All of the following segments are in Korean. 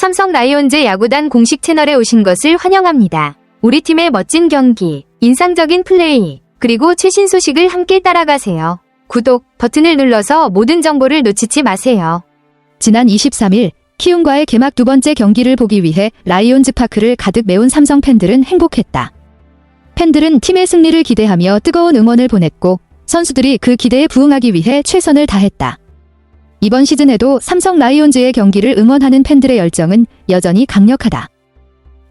삼성 라이온즈 야구단 공식 채널에 오신 것을 환영합니다. 우리 팀의 멋진 경기, 인상적인 플레이, 그리고 최신 소식을 함께 따라가세요. 구독 버튼을 눌러서 모든 정보를 놓치지 마세요. 지난 23일 키움과의 개막 두 번째 경기를 보기 위해 라이온즈 파크를 가득 메운 삼성 팬들은 행복했다. 팬들은 팀의 승리를 기대하며 뜨거운 응원을 보냈고 선수들이 그 기대에 부응하기 위해 최선을 다했다. 이번 시즌에도 삼성 라이온즈의 경기를 응원하는 팬들의 열정은 여전히 강력하다.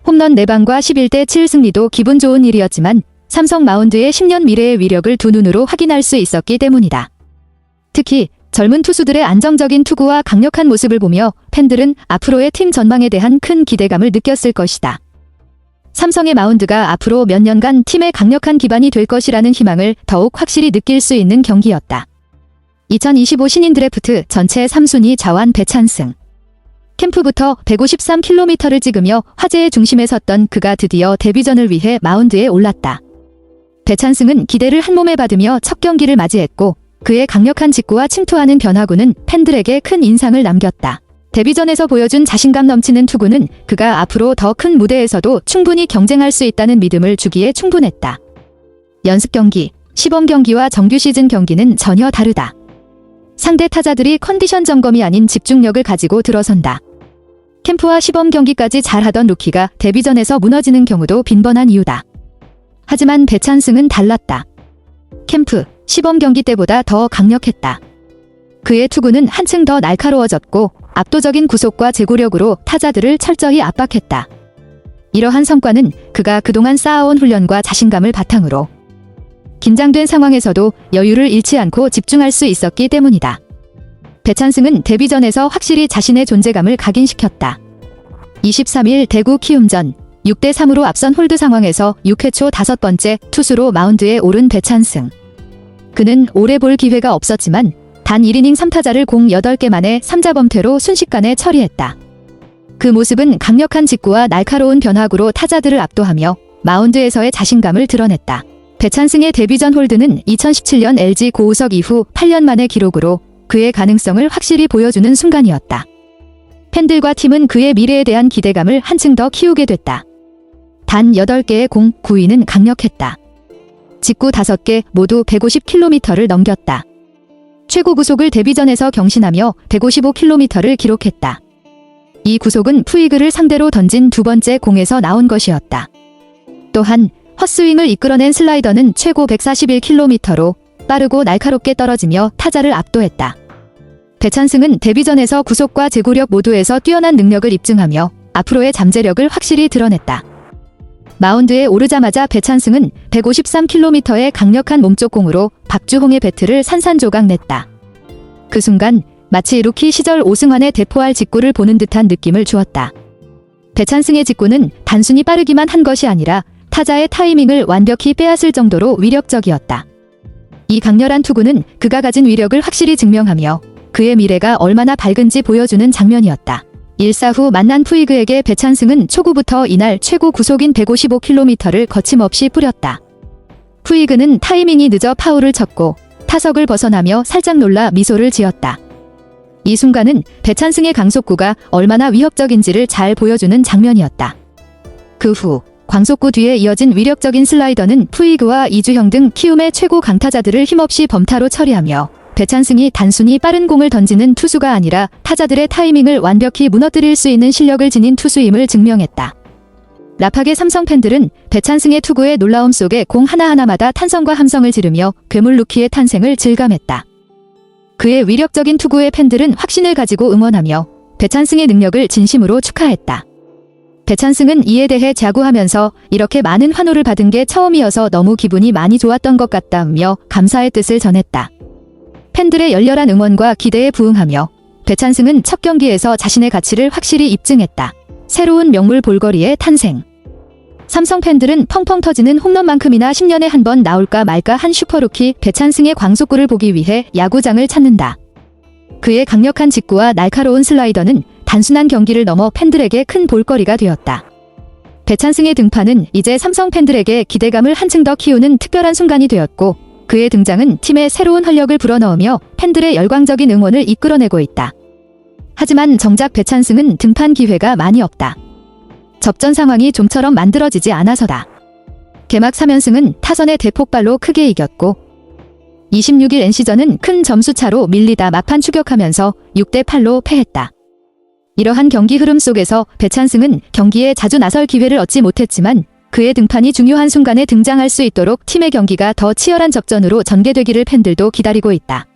홈런 4방과 11대 7 승리도 기분 좋은 일이었지만 삼성 마운드의 10년 미래의 위력을 두 눈으로 확인할 수 있었기 때문이다. 특히 젊은 투수들의 안정적인 투구와 강력한 모습을 보며 팬들은 앞으로의 팀 전망에 대한 큰 기대감을 느꼈을 것이다. 삼성의 마운드가 앞으로 몇 년간 팀의 강력한 기반이 될 것이라는 희망을 더욱 확실히 느낄 수 있는 경기였다. 2025 신인 드래프트 전체 3순위 자완 배찬승. 캠프부터 153km를 찍으며 화제의 중심에 섰던 그가 드디어 데뷔전을 위해 마운드에 올랐다. 배찬승은 기대를 한몸에 받으며 첫 경기를 맞이했고 그의 강력한 직구와 침투하는 변화구는 팬들에게 큰 인상을 남겼다. 데뷔전에서 보여준 자신감 넘치는 투구는 그가 앞으로 더 큰 무대에서도 충분히 경쟁할 수 있다는 믿음을 주기에 충분했다. 연습 경기, 시범 경기와 정규 시즌 경기는 전혀 다르다. 상대 타자들이 컨디션 점검이 아닌 집중력을 가지고 들어선다. 캠프와 시범 경기까지 잘하던 루키가 데뷔전에서 무너지는 경우도 빈번한 이유다. 하지만 배찬승은 달랐다. 캠프, 시범 경기 때보다 더 강력했다. 그의 투구는 한층 더 날카로워졌고 압도적인 구속과 제구력으로 타자들을 철저히 압박했다. 이러한 성과는 그가 그동안 쌓아온 훈련과 자신감을 바탕으로 긴장된 상황에서도 여유를 잃지 않고 집중할 수 있었기 때문이다. 배찬승은 데뷔전에서 확실히 자신의 존재감을 각인시켰다. 23일 대구 키움전 6대 3으로 앞선 홀드 상황에서 6회 초 5번째 투수로 마운드에 오른 배찬승. 그는 오래 볼 기회가 없었지만 단 1이닝 3타자를 공 8개 만에 3자범퇴로 순식간에 처리했다. 그 모습은 강력한 직구와 날카로운 변화구로 타자들을 압도하며 마운드에서의 자신감을 드러냈다. 배찬승의 데뷔전 홀드는 2017년 LG 고우석 이후 8년 만의 기록으로 그의 가능성을 확실히 보여주는 순간이었다. 팬들과 팀은 그의 미래에 대한 기대감을 한층 더 키우게 됐다. 단 8개의 공 9위는 강력했다. 직구 5개 모두 150km를 넘겼다. 최고 구속을 데뷔전에서 경신하며 155km를 기록했다. 이 구속은 푸이그를 상대로 던진 두 번째 공에서 나온 것이었다. 또한 헛스윙을 이끌어낸 슬라이더는 최고 141km로 빠르고 날카롭게 떨어지며 타자를 압도했다. 배찬승은 데뷔전에서 구속과 제구력 모두에서 뛰어난 능력을 입증하며 앞으로의 잠재력을 확실히 드러냈다. 마운드에 오르자마자 배찬승은 153km의 강력한 몸쪽 공으로 박주홍의 배트를 산산조각 냈다. 그 순간 마치 루키 시절 오승환의 대포할 직구를 보는 듯한 느낌을 주었다. 배찬승의 직구는 단순히 빠르기만 한 것이 아니라 타자의 타이밍을 완벽히 빼앗을 정도로 위력적이었다. 이 강렬한 투구는 그가 가진 위력을 확실히 증명하며 그의 미래가 얼마나 밝은지 보여주는 장면이었다. 1사 후 만난 푸이그에게 배찬승은 초구부터 이날 최고 구속인 155km를 거침없이 뿌렸다. 푸이그는 타이밍이 늦어 파울을 쳤고 타석을 벗어나며 살짝 놀라 미소를 지었다. 이 순간은 배찬승의 강속구가 얼마나 위협적인지를 잘 보여주는 장면이었다. 그 후 광속구 뒤에 이어진 위력적인 슬라이더는 푸이그와 이주형 등 키움의 최고 강타자들을 힘없이 범타로 처리하며 배찬승이 단순히 빠른 공을 던지는 투수가 아니라 타자들의 타이밍을 완벽히 무너뜨릴 수 있는 실력을 지닌 투수임을 증명했다. 라팍의 삼성 팬들은 배찬승의 투구의 놀라움 속에 공 하나하나마다 탄성과 함성을 지르며 괴물 루키의 탄생을 질감했다. 그의 위력적인 투구에 팬들은 확신을 가지고 응원하며 배찬승의 능력을 진심으로 축하했다. 배찬승은 이에 대해 자구하면서 이렇게 많은 환호를 받은 게 처음이어서 너무 기분이 많이 좋았던 것 같다며 감사의 뜻을 전했다. 팬들의 열렬한 응원과 기대에 부응하며 배찬승은 첫 경기에서 자신의 가치를 확실히 입증했다. 새로운 명물 볼거리의 탄생. 삼성 팬들은 펑펑 터지는 홈런만큼이나 10년에 한 번 나올까 말까 한 슈퍼루키 배찬승의 광속구를 보기 위해 야구장을 찾는다. 그의 강력한 직구와 날카로운 슬라이더는 단순한 경기를 넘어 팬들에게 큰 볼거리가 되었다. 배찬승의 등판은 이제 삼성 팬들에게 기대감을 한층 더 키우는 특별한 순간이 되었고 그의 등장은 팀의 새로운 활력을 불어넣으며 팬들의 열광적인 응원을 이끌어내고 있다. 하지만 정작 배찬승은 등판 기회가 많이 없다. 접전 상황이 좀처럼 만들어지지 않아서다. 개막 3연승은 타선의 대폭발로 크게 이겼고 26일 NC전은 큰 점수차로 밀리다 막판 추격하면서 6대8로 패했다. 이러한 경기 흐름 속에서 배찬승은 경기에 자주 나설 기회를 얻지 못했지만 그의 등판이 중요한 순간에 등장할 수 있도록 팀의 경기가 더 치열한 적전으로 전개되기를 팬들도 기다리고 있다.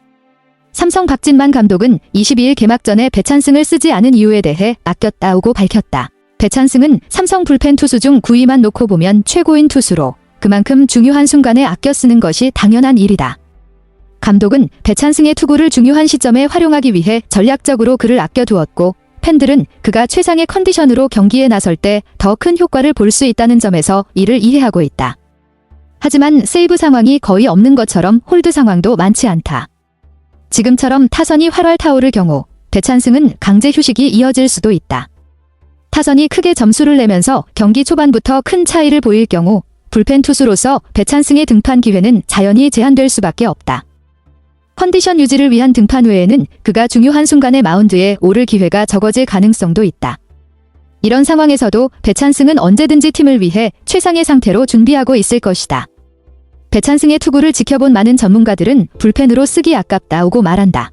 삼성 박진만 감독은 22일 개막전에 배찬승을 쓰지 않은 이유에 대해 아꼈다고 밝혔다. 배찬승은 삼성 불펜 투수 중 9위만 놓고 보면 최고인 투수로 그만큼 중요한 순간에 아껴 쓰는 것이 당연한 일이다. 감독은 배찬승의 투구를 중요한 시점에 활용하기 위해 전략적으로 그를 아껴두었고 팬들은 그가 최상의 컨디션으로 경기에 나설 때 더 큰 효과를 볼 수 있다는 점에서 이를 이해하고 있다. 하지만 세이브 상황이 거의 없는 것처럼 홀드 상황도 많지 않다. 지금처럼 타선이 활활 타오를 경우 배찬승은 강제 휴식이 이어질 수도 있다. 타선이 크게 점수를 내면서 경기 초반부터 큰 차이를 보일 경우 불펜 투수로서 배찬승의 등판 기회는 자연히 제한될 수밖에 없다. 컨디션 유지를 위한 등판 외에는 그가 중요한 순간에 마운드에 오를 기회가 적어질 가능성도 있다. 이런 상황에서도 배찬승은 언제든지 팀을 위해 최상의 상태로 준비하고 있을 것이다. 배찬승의 투구를 지켜본 많은 전문가들은 불펜으로 쓰기 아깝다고 말한다.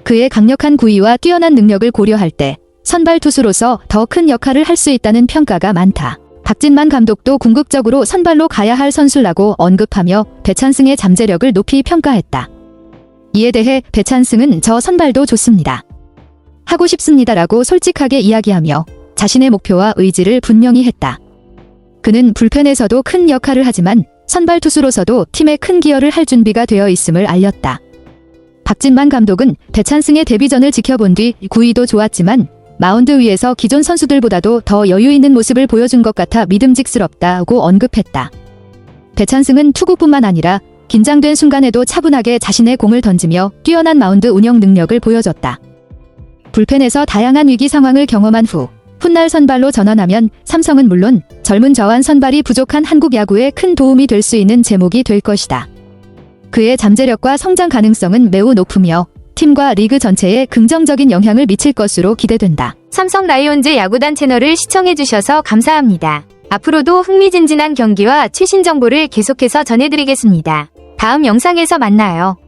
그의 강력한 구위와 뛰어난 능력을 고려할 때 선발 투수로서 더 큰 역할을 할 수 있다는 평가가 많다. 박진만 감독도 궁극적으로 선발로 가야 할 선수라고 언급하며 배찬승의 잠재력을 높이 평가했다. 이에 대해 배찬승은 저 선발도 좋습니다. 하고 싶습니다라고 솔직하게 이야기하며 자신의 목표와 의지를 분명히 했다. 그는 불펜에서도 큰 역할을 하지만 선발 투수로서도 팀에 큰 기여를 할 준비가 되어 있음을 알렸다. 박진만 감독은 배찬승의 데뷔전을 지켜본 뒤 구위도 좋았지만 마운드 위에서 기존 선수들보다도 더 여유 있는 모습을 보여준 것 같아 믿음직스럽다고 언급했다. 배찬승은 투구뿐만 아니라 긴장된 순간에도 차분하게 자신의 공을 던지며 뛰어난 마운드 운영 능력을 보여줬다. 불펜에서 다양한 위기 상황을 경험한 후 훗날 선발로 전환하면 삼성은 물론 젊은 저완 선발이 부족한 한국 야구에 큰 도움이 될 수 있는 제목이 될 것이다. 그의 잠재력과 성장 가능성은 매우 높으며 팀과 리그 전체에 긍정적인 영향을 미칠 것으로 기대된다. 삼성 라이온즈 야구단 채널을 시청해주셔서 감사합니다. 앞으로도 흥미진진한 경기와 최신 정보를 계속해서 전해드리겠습니다. 다음 영상에서 만나요.